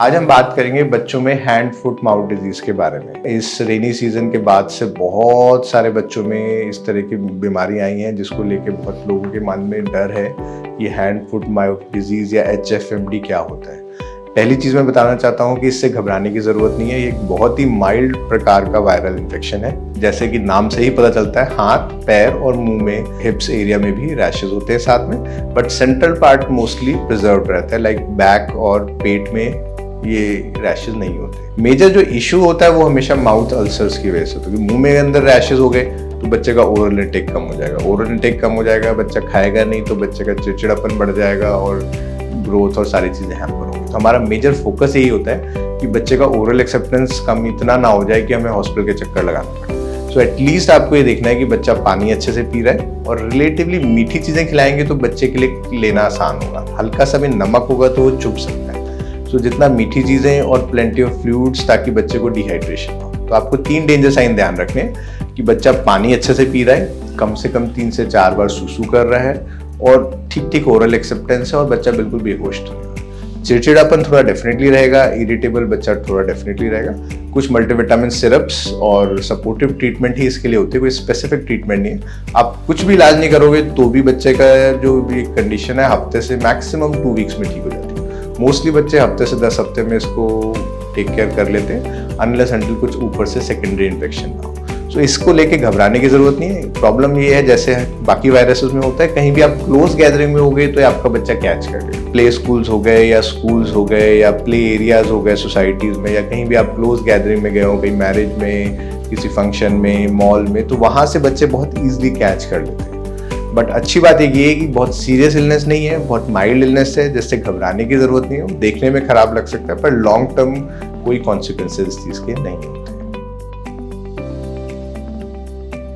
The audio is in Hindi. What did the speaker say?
आज हम बात करेंगे बच्चों में हैंड फुट माउथ डिजीज के बारे में। इस रेनी सीजन के बाद से बहुत सारे बच्चों में इस तरह की बीमारियां आई हैं जिसको लेके बहुत लोगों के मन में डर है कि हैंड फुट माउथ डिजीज या HFMD क्या होता है। पहली चीज मैं बताना चाहता हूँ कि इससे घबराने की जरूरत नहीं है। ये एक बहुत ही माइल्ड प्रकार का वायरल इन्फेक्शन है। जैसे कि नाम से ही पता चलता है, हाथ, पैर और मुंह में, हिप्स एरिया में भी रैशेज होते हैं साथ में, but central part mostly preserve रहता है, लाइक बैक और पेट में ये रैशेज नहीं होते। मेजर जो इशू होता है वो हमेशा माउथ अल्सर्स की वजह से होता है। मुंह में अंदर रैशेज हो गए तो बच्चे का ओरल इंटेक कम हो जाएगा। ओरल इंटेक कम हो जाएगा, बच्चा खाएगा नहीं तो बच्चे का चिड़चिड़ापन बढ़ जाएगा और ग्रोथ और सारी चीजें हैम्पर होंगी। तो हमारा मेजर फोकस यही होता है कि बच्चे का ओरल एक्सेप्टेंस कम इतना ना हो जाए कि हमें हॉस्पिटल के चक्कर लगाना पड़े। सो एटलीस्ट आपको ये देखना है कि बच्चा पानी अच्छे से पी रहा है और रिलेटिवली मीठी चीजें खिलाएंगे तो बच्चे के लिए लेना आसान होगा। हल्का सा भी नमक होगा तो वो चुभ सकता है। तो जितना मीठी चीजें और प्लेंटी ऑफ फ्लूइड्स ताकि बच्चे को डिहाइड्रेशन हो। तो आपको 3 डेंजर साइन ध्यान रखने हैं कि बच्चा पानी अच्छे से पी रहा है, कम से कम 3 से 4 बार सुसु कर रहा है और ठीक ओरल एक्सेप्टेंस है और बच्चा बिल्कुल बेहोश नहीं है। चिड़चिड़ापन थोड़ा डेफिनेटली रहेगा, इरिटेबल बच्चा थोड़ा डेफिनेटली रहेगा। कुछ मल्टीविटामिन सिरप्स और सपोर्टिव ट्रीटमेंट ही इसके लिए होती है, कोई स्पेसिफिक ट्रीटमेंट नहीं है। आप कुछ भी इलाज नहीं करोगे तो भी बच्चे का जो भी कंडीशन है हफ्ते से मैक्सिमम 2 वीक्स में ठीक हो जाती है। मोस्टली बच्चे हफ्ते से 10 हफ्ते में इसको टेक केयर कर लेते हैं, अनलेस अनटिल कुछ ऊपर से सेकेंडरी इन्फेक्शन ना हो। तो इसको लेके घबराने की जरूरत नहीं है। प्रॉब्लम ये है जैसे बाकी वायरसेस में होता है, कहीं भी आप क्लोज गैदरिंग में हो गए तो आपका बच्चा कैच कर ले। प्ले स्कूल्स हो गए या स्कूल्स हो गए या प्ले एरियाज हो गए सोसाइटीज में, या कहीं भी आप क्लोज गैदरिंग में गए हो, कहीं मैरिज में, किसी फंक्शन में, मॉल में, तो वहां से बच्चे बहुत ईजिली कैच कर लेते हैं। बट अच्छी बात ये है कि बहुत सीरियस इलनेस नहीं है, बहुत माइल्ड इलनेस है जिससे घबराने की जरूरत नहीं है। देखने में खराब लग सकता है पर लॉन्ग टर्म कोई कॉन्सिक्वेंसेस इस चीज के नहीं है।